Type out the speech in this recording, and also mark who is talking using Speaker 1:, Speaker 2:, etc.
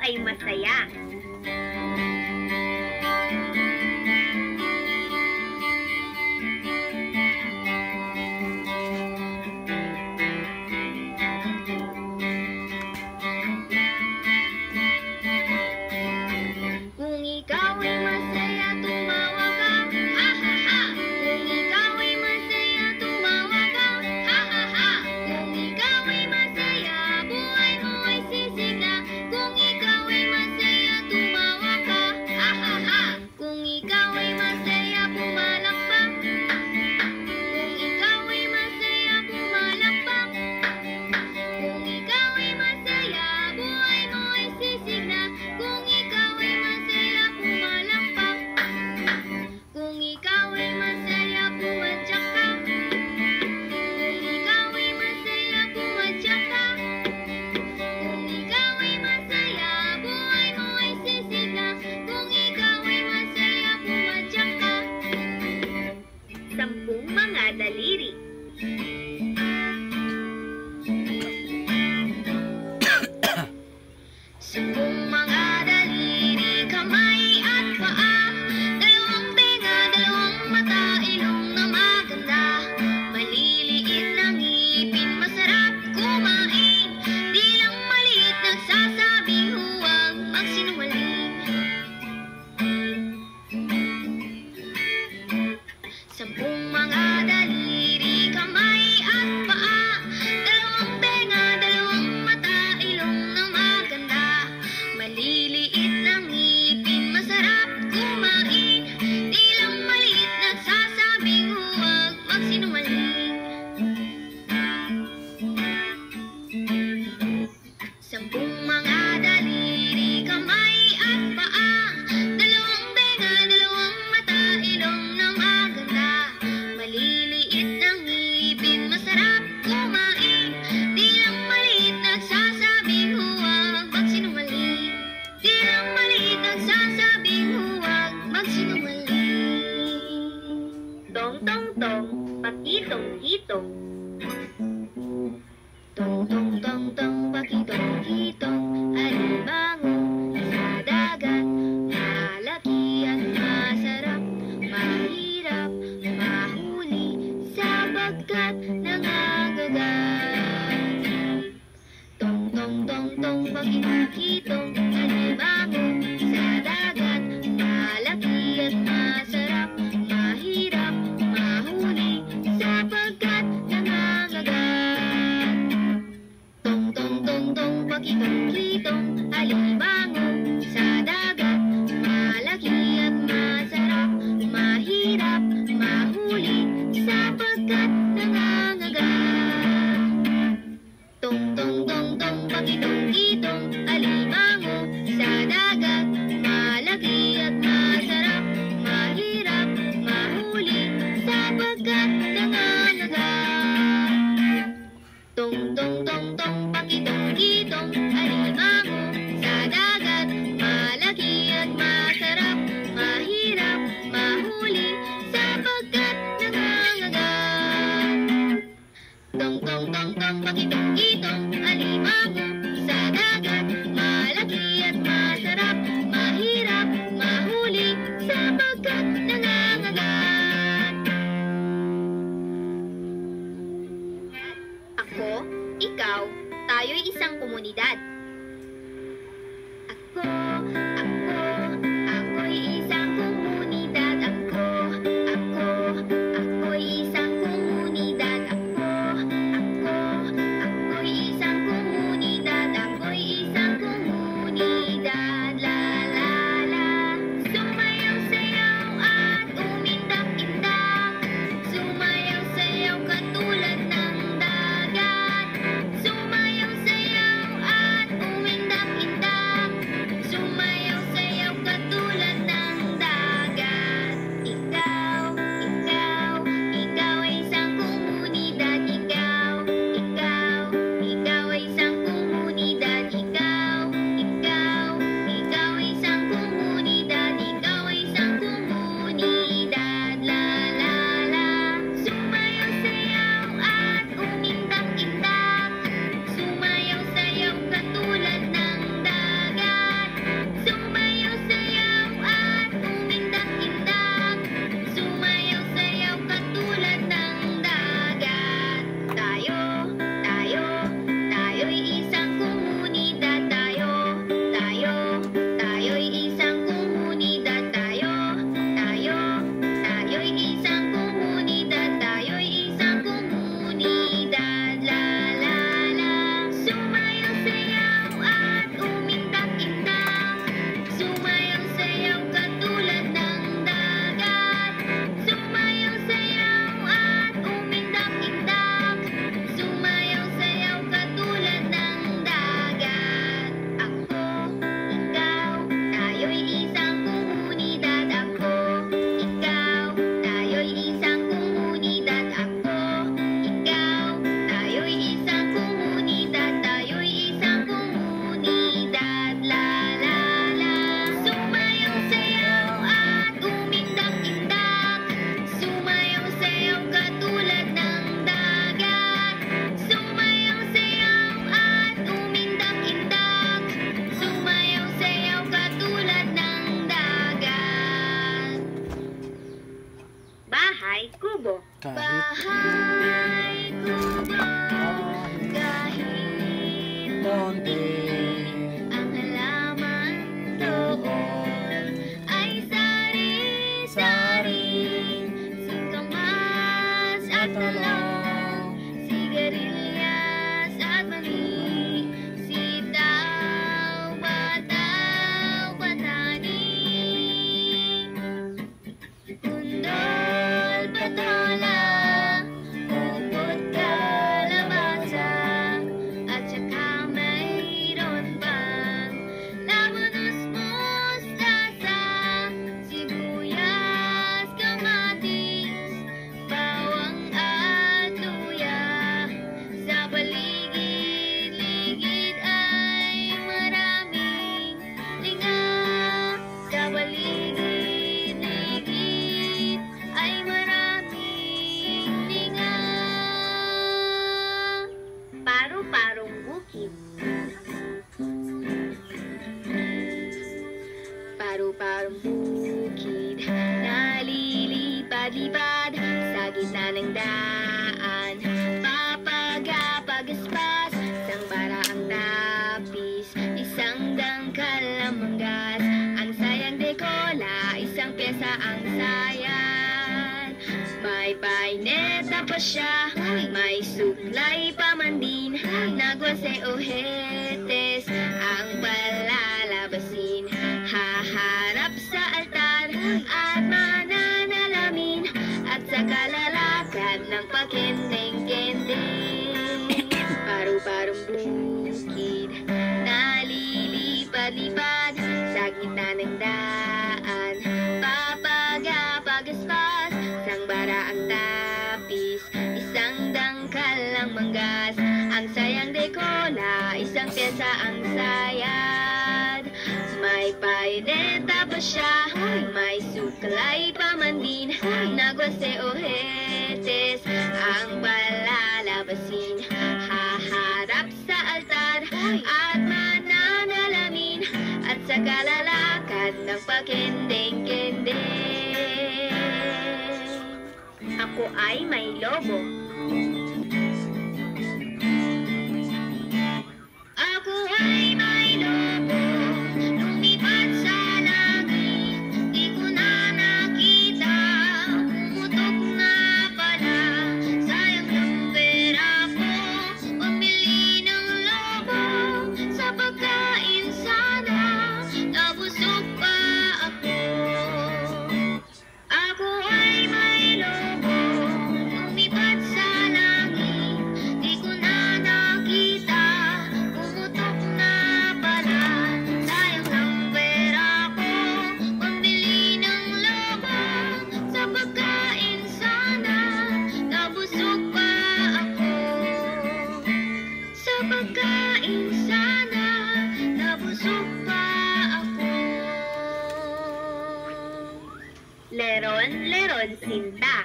Speaker 1: ay masaya. Kung ikaw ay masaya, tumawa ka, ha ha ha. Kung ikaw ay masaya, tumawa ka, ha ha ha. Kung ikaw ay masaya, buhay mo ay sisigla. Kung ikaw ay masaya, tumawa ka, ha ha ha. Kung ikaw ay masaya, pumalakpak. Kung ikaw ay masaya, pumalakpak. Kung ikaw ay masaya, buhay mo ay sisigla. Kung ikaw ay masaya, pumalakpak. Kung ikaw ay masaya, pumadyak ka. Kung ikaw ay masaya, pumadyak ka. Kung ikaw ay masaya, buhay mo ay sisigla. Kung ikaw ay masaya, pumadyak ka. 10 mga daliri. Sampung mga daliri, kamay at paa. Dalawang tenga, dalawang mata, ilong na maganda. Maliliit na ngipin, masarap kumain. Di lang maliit, nagsasabing huwag magsinungaling. Sampung mga daliri, kamay at paa. Dalawang tenga, dalawang mata, ilong na maganda. Maliliit na ngipin, masarap kumain. Di lang maliit, nagsasabing huwag magsinungaling. Sampung mga daliri, kamay at paa. Dalawang tenga, dalawang mata, ilong na maganda. Maliliit na ngipin, masarap kumain. Di lang maliit, nagsasabing huwag magsinungaling. Di lang maliit, nagsasabing huwag magsinungaling. Tong tong tong, pakitong hitong. Tong tong tong tong, pakitong hitong. Alimango sa dagat, malaki at masarap. Mahirap mahuli sapagkat nangangagat. Tong tong tong tong, pakitong hitong. Alimango sa dagat, malaki at masarap. Mahirap mahuli sapagkat nangangagat. Tong tong tong tong, pakitong hitong. Alimango sa dagat, malaki at masarap. Mahirap mahuli sapagkat nangangagat. Tong tong tong tong, pakitong hitong. Alimango sa dagat, malaki at masarap. Mahirap mahuli sapagkat nangangagat. Tong tong tong tong, pakitong hitong. Alimango sa dagat, malaki at masarap. Mahirap mahuli sapagkat nangangagat. Tong tong tong tong, pakitong hitong. Alimango sa dagat, malaki at masarap. Mahirap mahuli sapagkat nangangagat. Ako, ikaw, tayo'y isang komunidad. Ako'y isang komunidad. Ako'y isang komunidad. Ako'y isang komunidad. Ako'y isang komunidad. La la la. Sumayaw-sayaw at umindak-indak. Sumayaw-sayaw katulad ng dagat. Sumayaw-sayaw at
Speaker 2: Kahit
Speaker 1: Bahay kubo, kahit
Speaker 2: konti
Speaker 1: ang halaman doon ay sari-sari, singkamas at talong, sigarilyas at mani, sitaw, bataw, batani, undol, patola, upot, kalabasa, at saka mayroon pang labanos, mustasa, sibuyas, kamatis, bawang at luya. Sa paligid-ligid ay maraming linga. Sa paligid-ligid ay maraming linga. Paru-parong bukid. Paru-parong bukid, nalilipad-lipad sa gitna ng daan. Papagapagaspas, isang bara ang tapis, isang dangkal ang manggas. Ang sayang dekola, isang pyesa ang sayan. May paineta pa siya, may suklay pa man din, nagwase ohetes ang palalabasin. Haharap sa altar at mananalamin, at sa kalalakad ng pakendeng-kendeng. Paru-parong bukid, nalilipad-lipad sa gitna ng daan. Papagapagaspas, isang bara ang tapis, isang dangkal ang manggas. Ang sayang dekola, isang pyesa ang sayad. May paineta pa siya, may suklay pa man din, nagwase ohetes ang palalabasin. Haharap sa altar at mananalamin, at sa kalalakad ng pakendeng-kendeng. Ako ay may lobo. Ako ay may lobo, lumipad sa langit, di ko na nakita, pumutok na pala, sayang ng pera ko, pamili ng lobo, sa pagkain sana, nabusog pa ako. Ako ay may lobo, lumipad sa langit, di ko na nakita, pumutok na pala, sayang ng pera ko, pambili ng lobo, sa pagkain sana, nabusog pa ako. Sa pagkain sana, nabusog pa ako. Leron, leron, sinta.